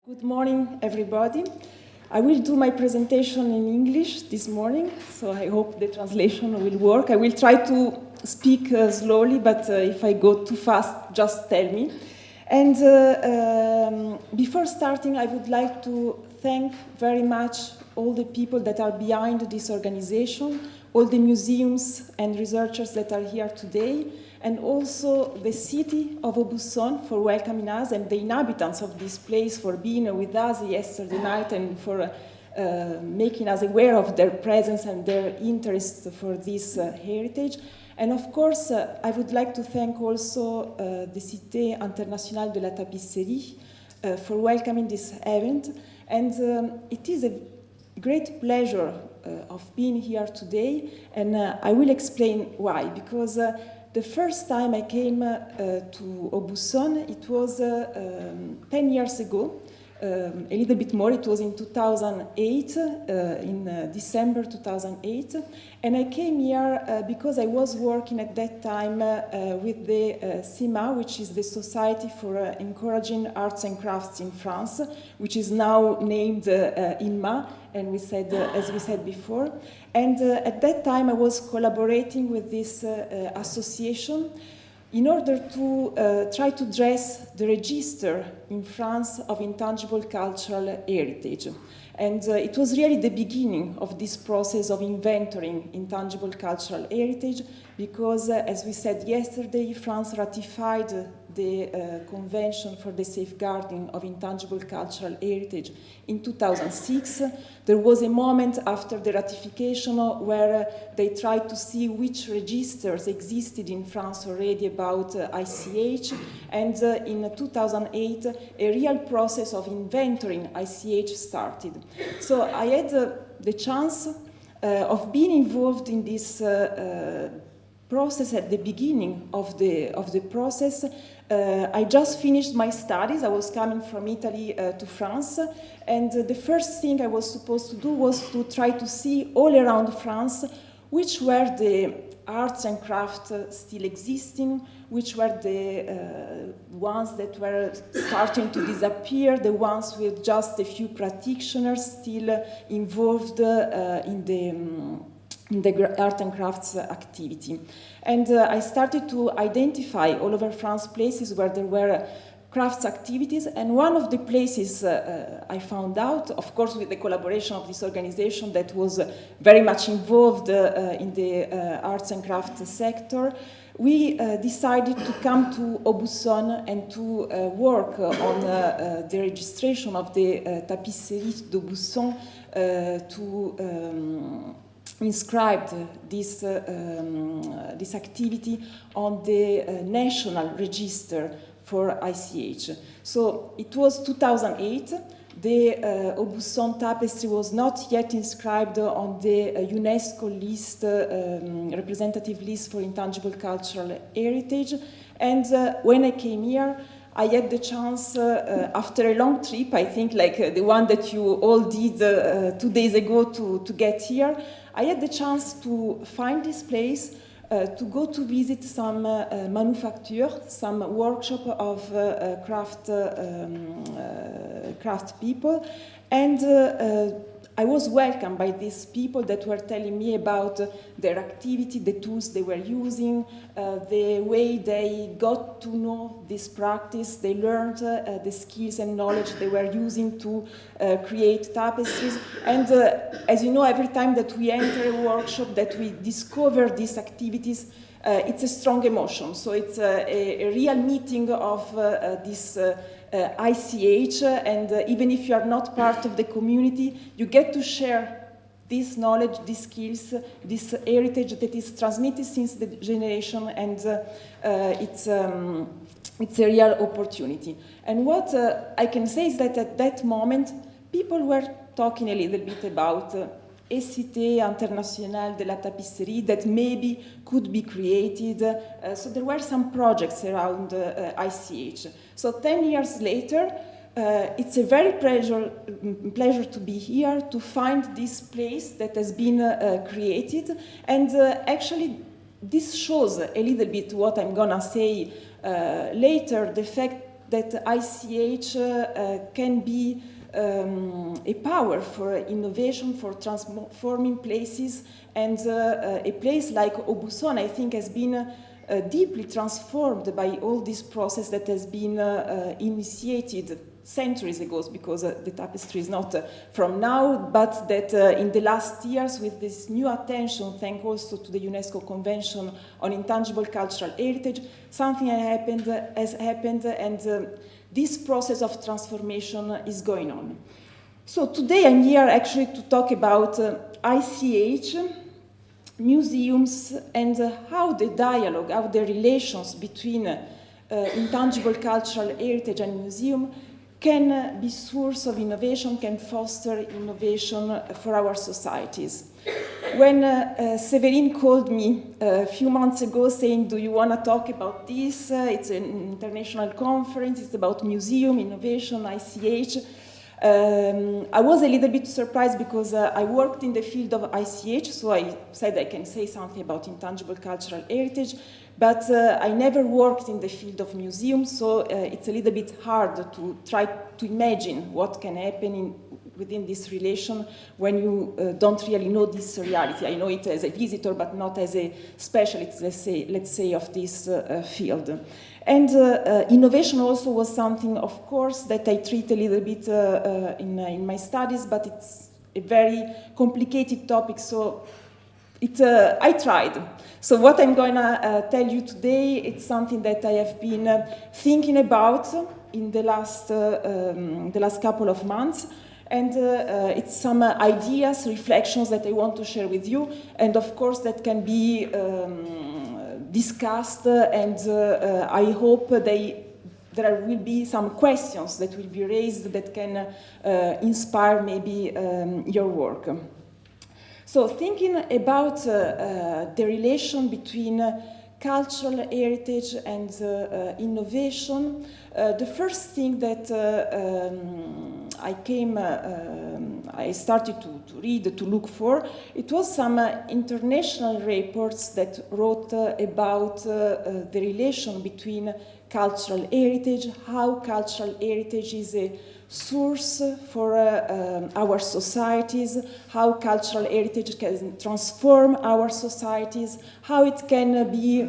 Good morning, everybody. I will do my presentation in English this morning, so I hope the translation will work. I will try to speak slowly, but if I go too fast, just tell me. And before starting, I would like to thank very much all the people that are behind this organization, all the museums and researchers that are here today, and also the city of Aubusson for welcoming us, and the inhabitants of this place for being with us yesterday night and for making us aware of their presence and their interest for this heritage. And of course, I would like to thank also the Cité Internationale de la Tapisserie for welcoming this event. And it is a great pleasure of being here today, and I will explain why. Because the first time I came to Aubusson, it was 10 years ago, a little bit more. It was in 2008, in December 2008. And I came here because I was working at that time with the CIMA, which is the Society for Encouraging Arts and Crafts in France, which is now named INMA, and as we said before. And at that time, I was collaborating with this association in order to try to dress the register in France of intangible cultural heritage. And it was really the beginning of this process of inventorying intangible cultural heritage, because, as we said yesterday, France ratified the Convention for the Safeguarding of Intangible Cultural Heritage in 2006. There was a moment after the ratification where they tried to see which registers existed in France already about ICH, and in 2008 a real process of inventorying ICH started. So I had the chance of being involved in this process at the beginning of the process. I just finished my studies. I was coming from Italy to France, and the first thing I was supposed to do was to try to see all around France which were the arts and crafts still existing, which were the ones that were starting to disappear, the ones with just a few practitioners still involved in the art and crafts activity. And I started to identify all over France places where there were crafts activities, and one of the places I found out, of course with the collaboration of this organization that was very much involved in the arts and crafts sector, we decided to come to Aubusson and to work on the registration of the Tapisserie d'Aubusson to inscribed this activity on the national register for ICH. So it was 2008. The Aubusson tapestry was not yet inscribed on the UNESCO list, representative list for intangible cultural heritage. And when I came here, I had the chance, after a long trip, I think like the one that you all did 2 days ago to get here, I had the chance to find this place, to go to visit some manufacture, some workshop of craft people, and I was welcomed by these people that were telling me about their activity, the tools they were using, the way they got to know this practice. They learned the skills and knowledge they were using to create tapestries. And as you know, every time that we enter a workshop, that we discover these activities, it's a strong emotion. So it's a real meeting of this ICH, and even if you are not part of the community, you get to share this knowledge, these skills, this heritage that is transmitted since the generation, and it's a real opportunity. And what I can say is that at that moment, people were talking a little bit about a Cité Internationale de la Tapisserie that maybe could be created. So there were some projects around ICH. So 10 years later, it's a very pleasure to be here, to find this place that has been created. And actually, this shows a little bit what I'm gonna say later, the fact that ICH can be a power for innovation, for transforming places, and a place like Aubusson, I think, has been deeply transformed by all this process that has been initiated centuries ago, because the tapestry is not from now, but that in the last years, with this new attention, thanks also to the UNESCO Convention on Intangible Cultural Heritage, something has happened, and this process of transformation is going on. So today I'm here actually to talk about ICH, museums, and how the dialogue, how the relations between intangible cultural heritage and museum can be source of innovation, can foster innovation for our societies. When Séverine called me a few months ago saying, do you want to talk about this? It's an international conference, it's about museum, innovation, ICH. I was a little bit surprised because I worked in the field of ICH, so I said I can say something about intangible cultural heritage, but I never worked in the field of museums, so it's a little bit hard to try to imagine what can happen within this relation when you don't really know this reality. I know it as a visitor, but not as a specialist, let's say of this field. And innovation also was something, of course, that I treat a little bit in my studies, but it's a very complicated topic, so I tried. So what I'm going to tell you today, it's something that I have been thinking about in the last couple of months. And it's some ideas, reflections that I want to share with you. And of course, that can be discussed, and I hope there will be some questions that will be raised that can inspire maybe your work. So thinking about the relation between cultural heritage and innovation, the first thing that I started to read, to look for, it was some international reports that wrote about the relation between cultural heritage, how cultural heritage is a source for our societies, how cultural heritage can transform our societies, how it can be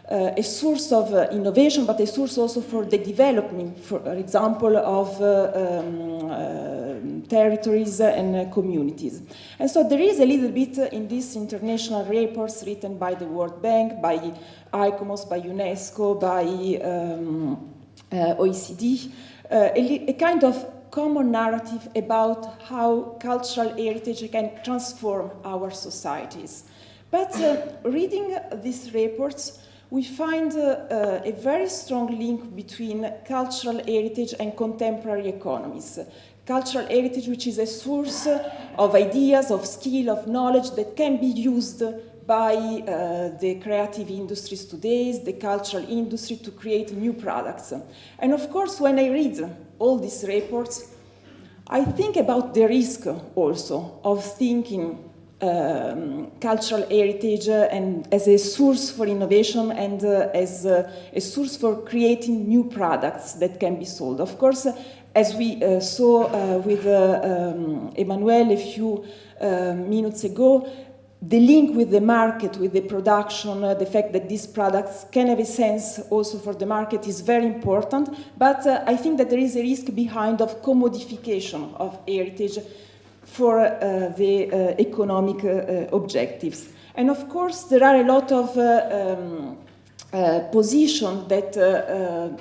a source of innovation, but a source also for the development, for example, of territories and communities. And so there is a little bit in these international reports written by the World Bank, by Economies, by UNESCO, by OECD, a kind of common narrative about how cultural heritage can transform our societies. But reading these reports, we find a very strong link between cultural heritage and contemporary economies. Cultural heritage, which is a source of ideas, of skill, of knowledge that can be used by the creative industries today, the cultural industry, to create new products. And of course, when I read all these reports, I think about the risk also of thinking cultural heritage and as a source for innovation and as a source for creating new products that can be sold. Of course, as we saw with Emmanuel a few minutes ago, the link with the market, with the production, the fact that these products can have a sense also for the market is very important, but I think that there is a risk behind of commodification of heritage for the economic objectives. And of course, there are a lot of positions that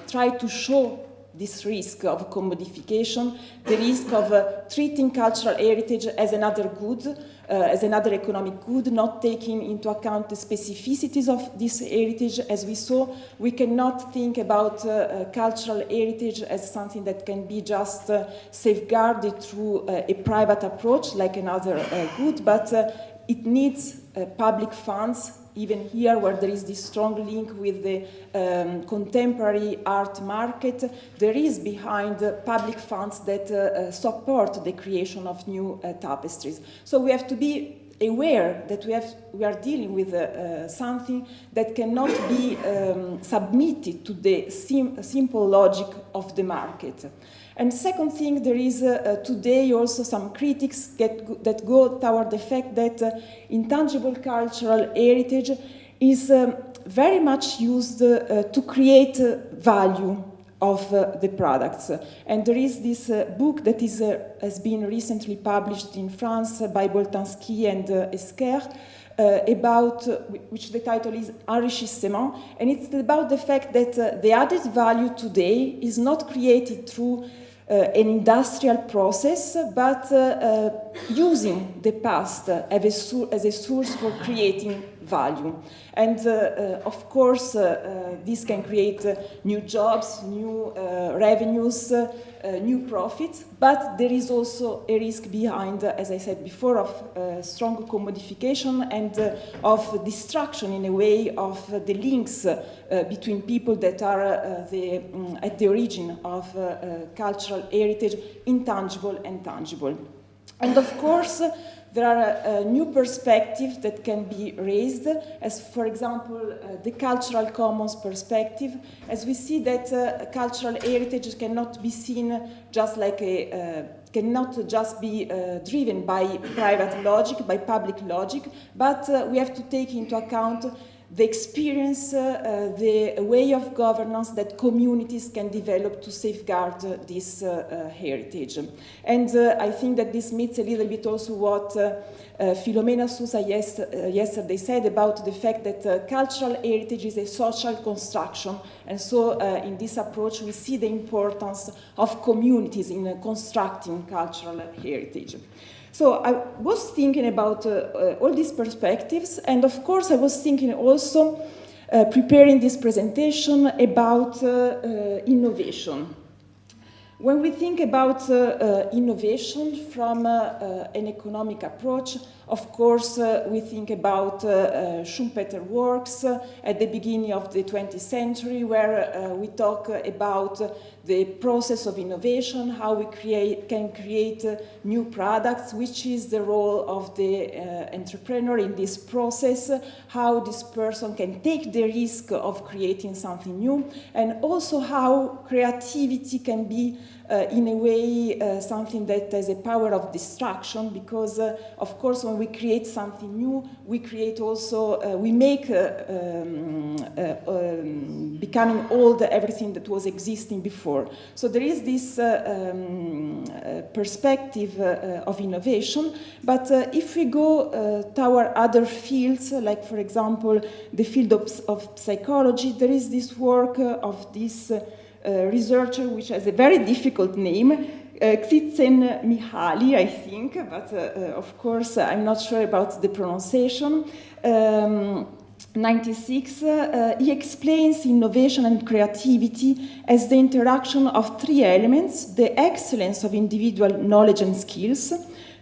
try to show this risk of commodification, the risk of treating cultural heritage as another good, as another economic good, not taking into account the specificities of this heritage. As we saw, we cannot think about cultural heritage as something that can be just safeguarded through a private approach like another good, but it needs public funds, even here where there is this strong link with the contemporary art market. There is behind public funds that support the creation of new tapestries. So we have to be aware that we are dealing with something that cannot be submitted to the simple logic of the market. And second thing, there is today also some critics that go toward the fact that intangible cultural heritage is very much used to create value of the products. And there is this book that has been recently published in France by Boltanski and Esquer, about which the title is Enrichissement, and it's about the fact that the added value today is not created through an industrial process, but using the past as a source for creating value. And of course, this can create new jobs, new revenues, new profits, but there is also a risk behind, as I said before, of strong commodification and of destruction in a way of the links between people that are at the origin of cultural heritage, intangible and tangible. And of course, there are new perspectives that can be raised, as for example, the cultural commons perspective, as we see that cultural heritage cannot be seen just like cannot just be driven by private logic, by public logic, but we have to take into account the experience, the way of governance that communities can develop to safeguard this heritage. And I think that this meets a little bit also what Filomena Sousa yesterday said about the fact that cultural heritage is a social construction. And so in this approach, we see the importance of communities in constructing cultural heritage. So I was thinking about all these perspectives, and of course I was thinking also, preparing this presentation, about innovation. When we think about innovation from an economic approach, of course, we think about Schumpeter works at the beginning of the 20th century, where we talk about the process of innovation, how we can create new products, which is the role of the entrepreneur in this process, how this person can take the risk of creating something new, and also how creativity can be in a way something that has a power of destruction, because of course when we create something new, we create also, we make becoming old everything that was existing before. So there is this perspective of innovation, but if we go toward other fields, like for example the field of psychology, there is this work of this researcher which has a very difficult name, Csikszentmihalyi, I think, but of course I'm not sure about the pronunciation. 96, he explains innovation and creativity as the interaction of three elements: the excellence of individual knowledge and skills,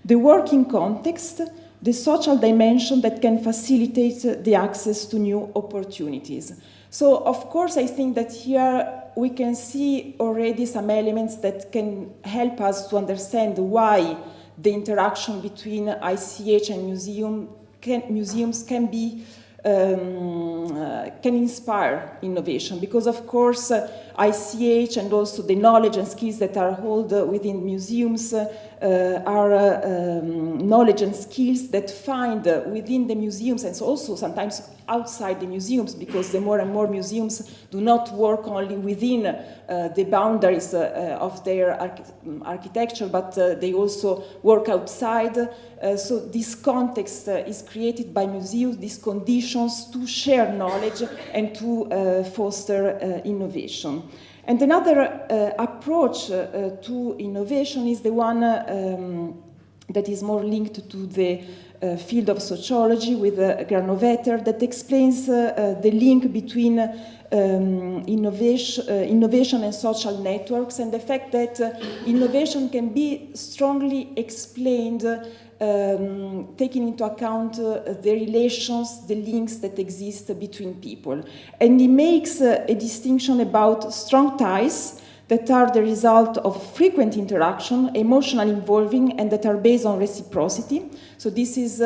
the working context, the social dimension that can facilitate the access to new opportunities. So, of course, I think that here we can see already some elements that can help us to understand why the interaction between ICH and museums can be can inspire innovation, because of course ICH and also the knowledge and skills that are held within museums are knowledge and skills that find within the museums, and also sometimes outside the museums, because the more and more museums do not work only within the boundaries of their architecture, but they also work outside. So this context is created by museums, these conditions to share knowledge and to foster innovation. And another approach to innovation is the one that is more linked to the field of sociology with Granovetter, that explains the link between innovation and social networks, and the fact that innovation can be strongly explained taking into account the relations, the links that exist between people. And he makes a distinction about strong ties that are the result of frequent interaction, emotional involving, and that are based on reciprocity. So this is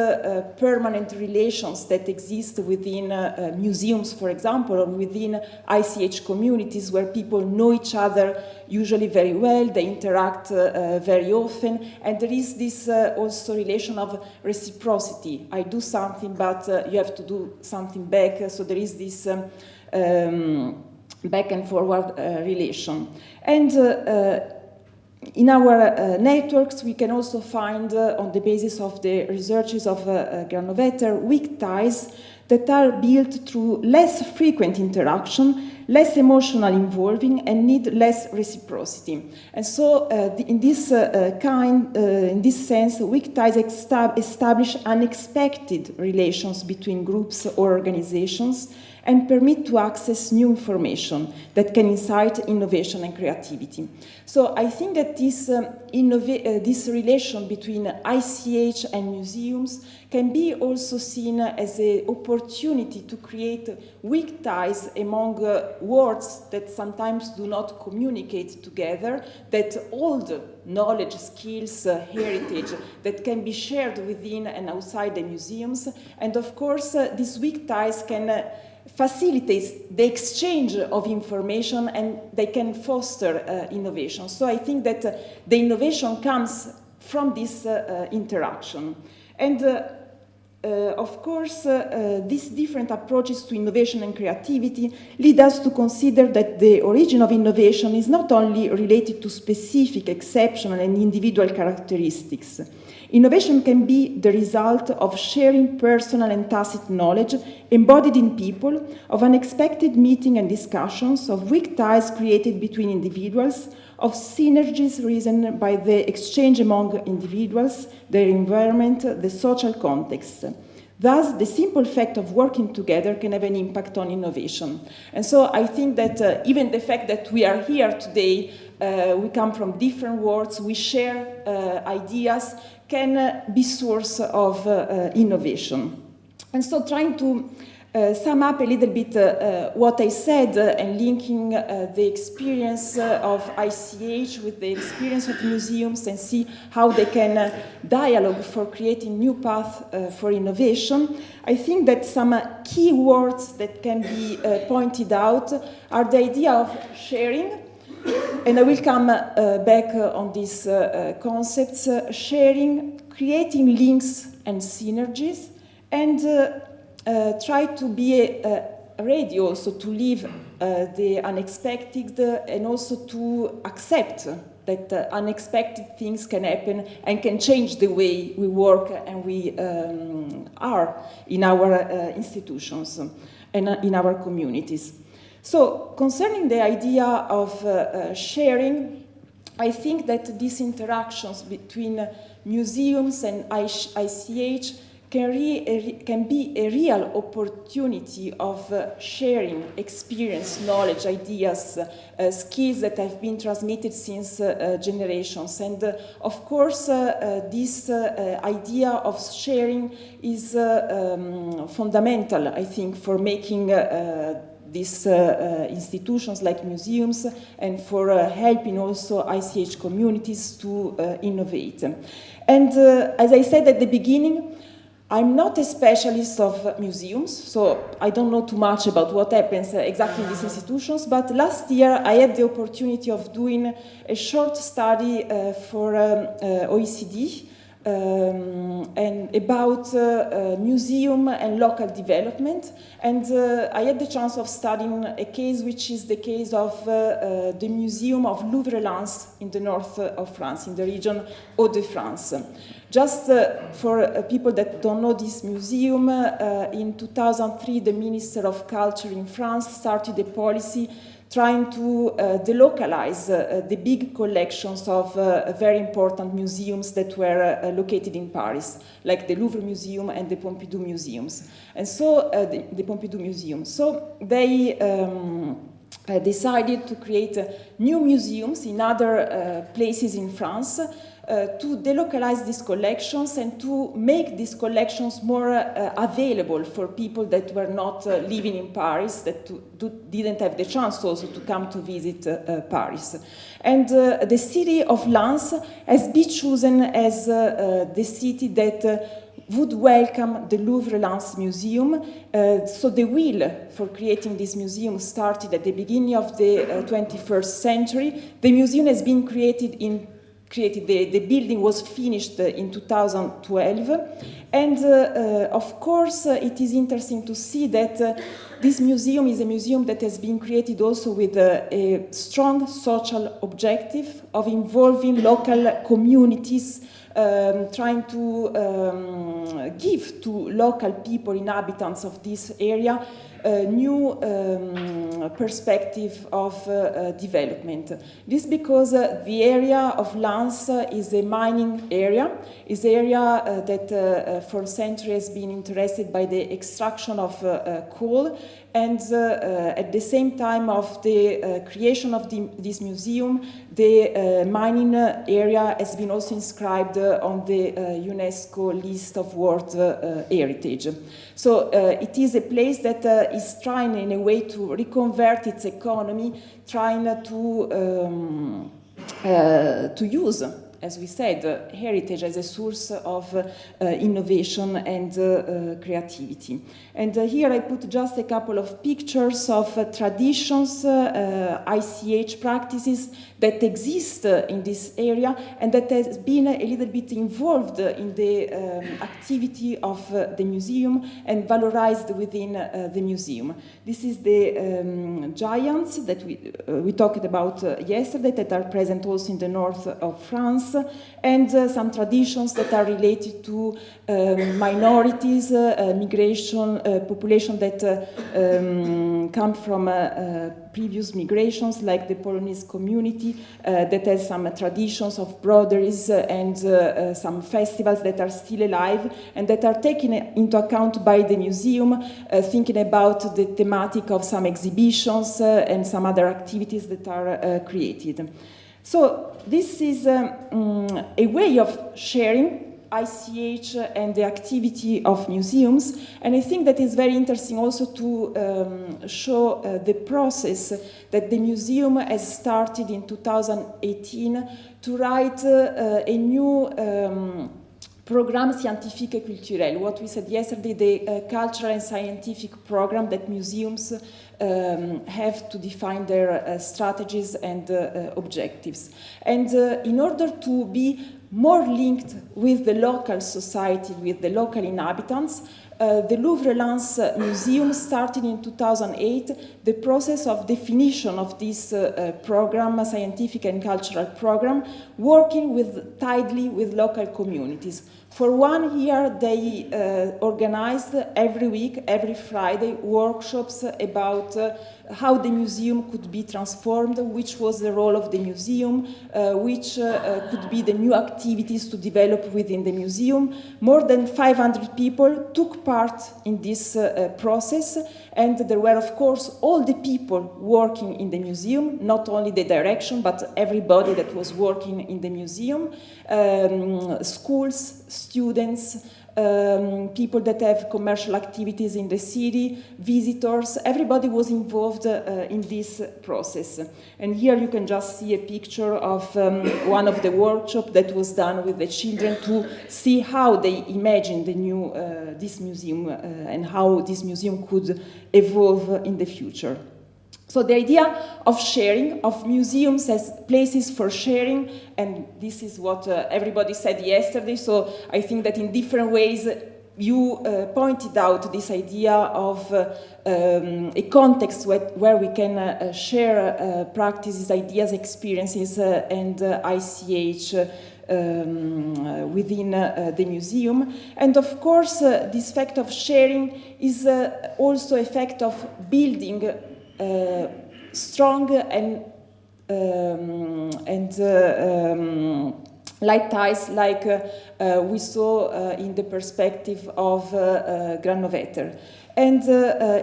permanent relations that exist within museums, for example, or within ICH communities where people know each other usually very well, they interact very often, and there is this also relation of reciprocity. I do something, but you have to do something back, so there is this back and forward relation. And in our networks, we can also find, on the basis of the researches of Granovetter, weak ties that are built through less frequent interaction, less emotional involving, and need less reciprocity. And so, in this sense, weak ties establish unexpected relations between groups or organizations and permit to access new information that can incite innovation and creativity. So I think that this relation between ICH and museums can be also seen as an opportunity to create weak ties among worlds that sometimes do not communicate together, that old knowledge, skills, heritage that can be shared within and outside the museums. And of course, these weak ties can facilitate the exchange of information and they can foster innovation. So I think that the innovation comes from this interaction. And of course, these different approaches to innovation and creativity lead us to consider that the origin of innovation is not only related to specific, exceptional, and individual characteristics. Innovation can be the result of sharing personal and tacit knowledge embodied in people, of unexpected meeting and discussions, of weak ties created between individuals, of synergies risen by the exchange among individuals, their environment, the social context. Thus, the simple fact of working together can have an impact on innovation. And so I think that even the fact that we are here today, we come from different worlds, we share ideas, can be source of innovation. And so trying to sum up a little bit what I said and linking the experience of ICH with the experience of museums and see how they can dialogue for creating new paths for innovation, I think that some key words that can be pointed out are the idea of sharing, and I will come back on these concepts, sharing, creating links and synergies, and try to be ready also to live the unexpected and also to accept that unexpected things can happen and can change the way we work and we are in our institutions and in our communities. So, concerning the idea of sharing, I think that these interactions between museums and ICH can be a real opportunity of sharing experience, knowledge, ideas, skills that have been transmitted since generations. And of course, this idea of sharing is fundamental, I think, for making these institutions like museums and for helping also ICH communities to innovate. And as I said at the beginning, I'm not a specialist of museums, so I don't know too much about what happens exactly in these institutions, but last year I had the opportunity of doing a short study for OECD and about museum and local development, and I had the chance of studying a case which is the case of the Museum of Louvre in the north of France, in the region Hauts-de-France. Just for people that don't know this museum, in 2003 the Minister of Culture in France started a policy trying to delocalize the big collections of very important museums that were located in Paris, like the Louvre Museum and the Pompidou Museums. And so, the Pompidou Museum. So they decided to create new museums in other places in France, to delocalize these collections and to make these collections more available for people that were not living in Paris, that didn't have the chance also to come to visit Paris. And the city of Lens has been chosen as the city that would welcome the Louvre Lens Museum. So the will for creating this museum started at the beginning of the 21st century. The museum has been the building was finished in 2012. And of course, it is interesting to see that this museum is a museum that has been created also with a strong social objective of involving local communities, trying to give to local people, inhabitants of this area, a new perspective of development. This because the area of Lens is a mining area, is an area that for centuries has been interested by the extraction of coal, and at the same time of the creation of this museum, the mining area has been also inscribed on the UNESCO list of World Heritage. So it is a place that is trying in a way to reconvert its economy, trying to use, as we said, heritage as a source of innovation and creativity. And here I put just a couple of pictures of traditions, ICH practices that exist in this area and that has been a little bit involved in the activity of the museum and valorized within the museum. This is the giants that we talked about yesterday, that are present also in the north of France, and some traditions that are related to minorities, migration, population that come from previous migrations, like the Polonese community, that has some traditions of brothers and some festivals that are still alive and that are taken into account by the museum, thinking about the thematic of some exhibitions and some other activities that are created. So this is a way of sharing ICH and the activity of museums, and I think that is very interesting also to show the process that the museum has started in 2018 to write a new programme scientifique et culturel, what we said yesterday, the cultural and scientific program that museums have to define their strategies and objectives. And in order to be more linked with the local society, with the local inhabitants, the Louvre Lens Museum started in 2008 the process of definition of this program, scientific and cultural program, working tightly with local communities. For 1 year, they organized every week, every Friday, workshops about how the museum could be transformed, which was the role of the museum, which could be the new activities to develop within the museum. More than 500 people took part in this process, and there were, of course, all the people working in the museum, not only the direction, but everybody that was working in the museum, schools, students, people that have commercial activities in the city, visitors, everybody was involved in this process. And here you can just see a picture of one of the workshops that was done with the children to see how they imagined the new, this museum and how this museum could evolve in the future. So the idea of sharing, of museums as places for sharing, and this is what everybody said yesterday, so I think that in different ways you pointed out this idea of a context where we can share practices, ideas, experiences, and ICH within the museum. And of course, this fact of sharing is also a fact of building strong and light ties like we saw in the perspective of Granovetter. And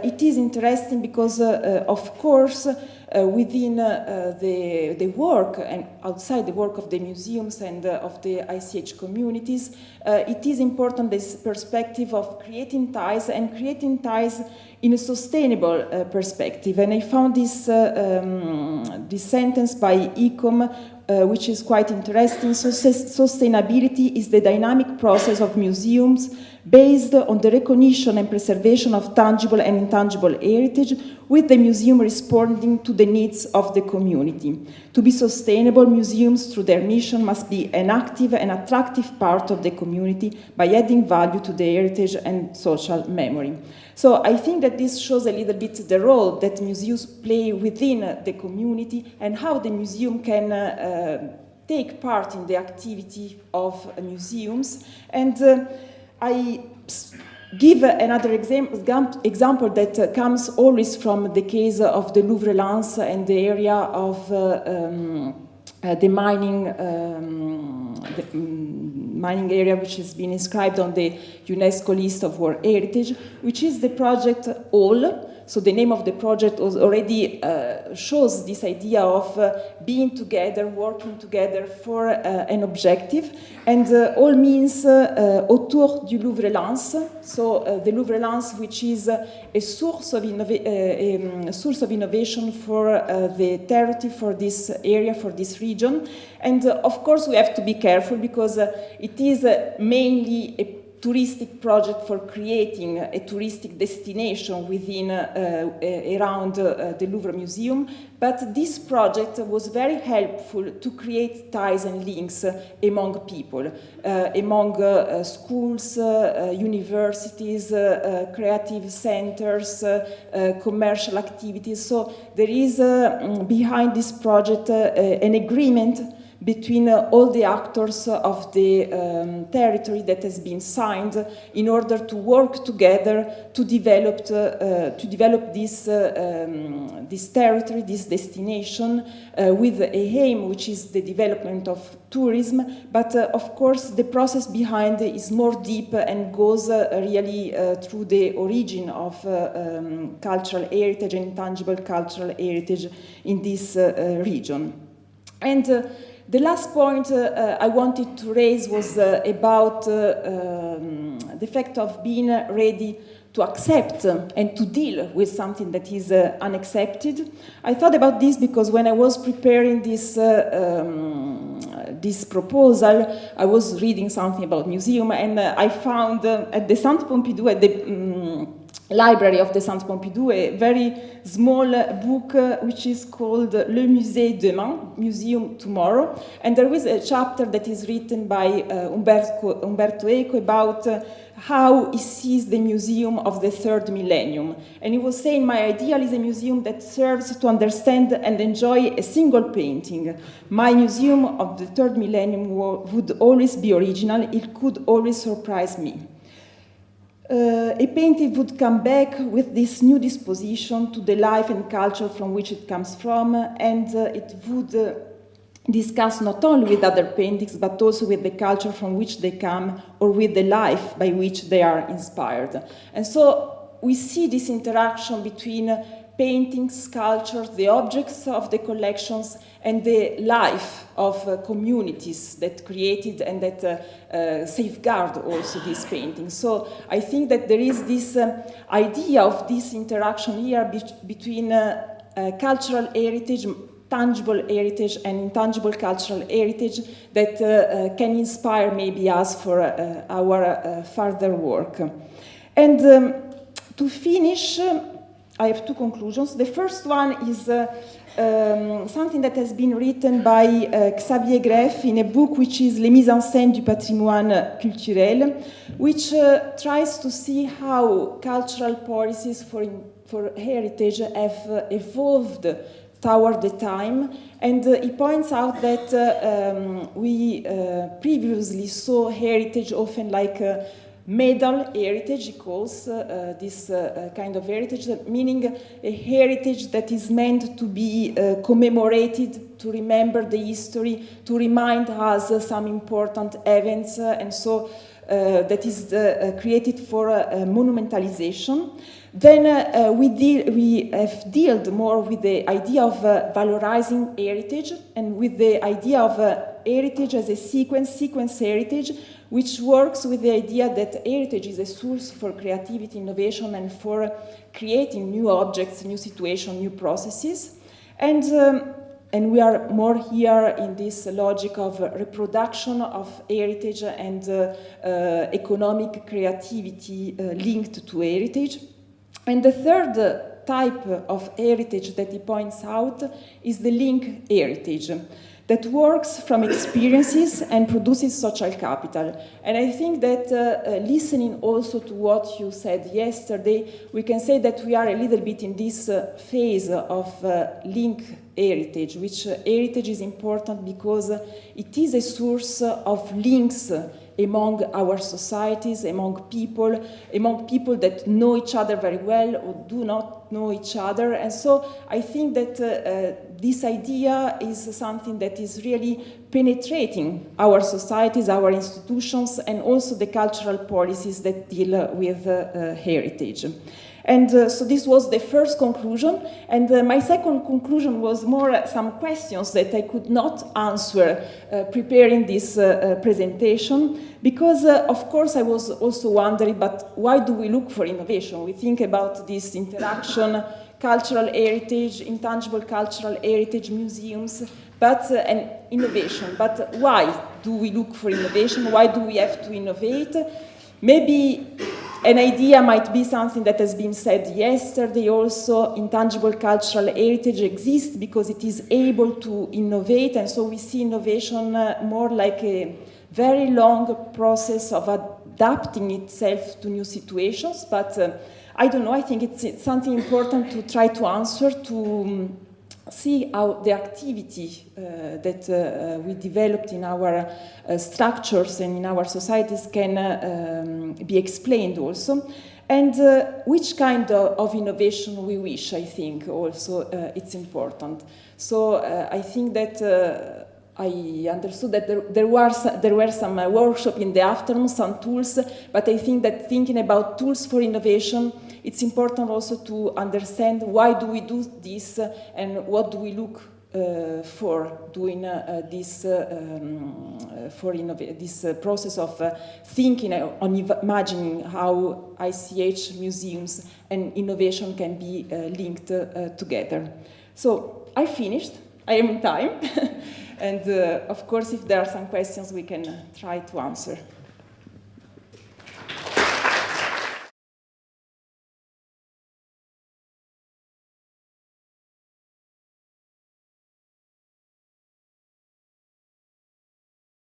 it is interesting because, of course, within the work and outside the work of the museums and of the ICH communities, it is important this perspective of creating ties and creating ties in a sustainable perspective. And I found this, this sentence by Ecom, which is quite interesting. So sustainability is the dynamic process of museums based on the recognition and preservation of tangible and intangible heritage, with the museum responding to the needs of the community. To be sustainable, museums, through their mission, must be an active and attractive part of the community by adding value to the heritage and social memory. So I think that this shows a little bit the role that museums play within the community and how the museum can take part in the activity of museums. And I give another example that comes always from the case of the Louvre Lens and the area of the mining area, which has been inscribed on the UNESCO list of World Heritage, which is the project All. So the name of the project was already shows this idea of being together, working together for an objective. And all means autour du Louvre Lens. So the Louvre Lens, which is a source of innovation for the territory, for this area, for this region. And of course, we have to be careful because it is mainly a touristic project for creating a touristic destination within around the Louvre Museum, but this project was very helpful to create ties and links among people, among schools, universities, creative centers, commercial activities. So there is behind this project an agreement between all the actors of the territory that has been signed in order to work together to develop this territory, this destination, with a aim which is the development of tourism. But of course, the process behind it is more deep and goes really through the origin of cultural heritage and intangible cultural heritage in this region. And the last point I wanted to raise was about the fact of being ready to accept and to deal with something that is unaccepted. I thought about this because when I was preparing this this proposal, I was reading something about museum, and I found at the Centre Pompidou, at the library of the Centre Pompidou, a very small book which is called Le Musée Demain, Museum Tomorrow. And there is a chapter that is written by Umberto Eco about how he sees the museum of the third millennium. And he was saying, my ideal is a museum that serves to understand and enjoy a single painting. My museum of the third millennium would always be original. It could always surprise me. A painting would come back with this new disposition to the life and culture from which it comes from, and it would discuss not only with other paintings, but also with the culture from which they come, or with the life by which they are inspired. And so we see this interaction between paintings, sculptures, the objects of the collections, and the life of communities that created and that safeguard also these paintings. So I think that there is this idea of this interaction here between cultural heritage, tangible heritage, and intangible cultural heritage that can inspire maybe us for our further work. And to finish, I have two conclusions. The first one is something that has been written by Xavier Greff in a book which is Les mises en scène du patrimoine culturel, which tries to see how cultural policies for heritage have evolved toward the time. And he points out that we previously saw heritage often like medal heritage, he calls this kind of heritage, meaning a heritage that is meant to be commemorated, to remember the history, to remind us some important events, and so that is created for monumentalization. Then we have dealt more with the idea of valorizing heritage and with the idea of heritage as a sequence heritage, which works with the idea that heritage is a source for creativity, innovation, and for creating new objects, new situations, new processes. And we are more here in this logic of reproduction of heritage and economic creativity linked to heritage. And the third type of heritage that he points out is the link heritage, that works from experiences and produces social capital. And I think that listening also to what you said yesterday, we can say that we are a little bit in this phase of link heritage, which heritage is important because it is a source of links among our societies, among people that know each other very well or do not know each other. And so I think that this idea is something that is really penetrating our societies, our institutions, and also the cultural policies that deal with heritage. And so this was the first conclusion. And my second conclusion was more some questions that I could not answer preparing this presentation, because of course I was also wondering, but why do we look for innovation? We think about this interaction, cultural heritage, intangible cultural heritage, museums, and innovation. But why do we look for innovation? Why do we have to innovate? Maybe an idea might be something that has been said yesterday also. Intangible cultural heritage exists because it is able to innovate, and so we see innovation more like a very long process of adapting itself to new situations. But I don't know, I think it's something important to try to answer, to see how the activity that we developed in our structures and in our societies can be explained also, and which kind of innovation we wish, I think also it's important. So I think that I understood that there were some workshops in the afternoon, some tools, but I think that thinking about tools for innovation, it's important also to understand why do we do this and what do we look for doing this process of thinking on imagining how ICH museums and innovation can be linked together. So I finished. I am in time. And of course, if there are some questions, we can try to answer.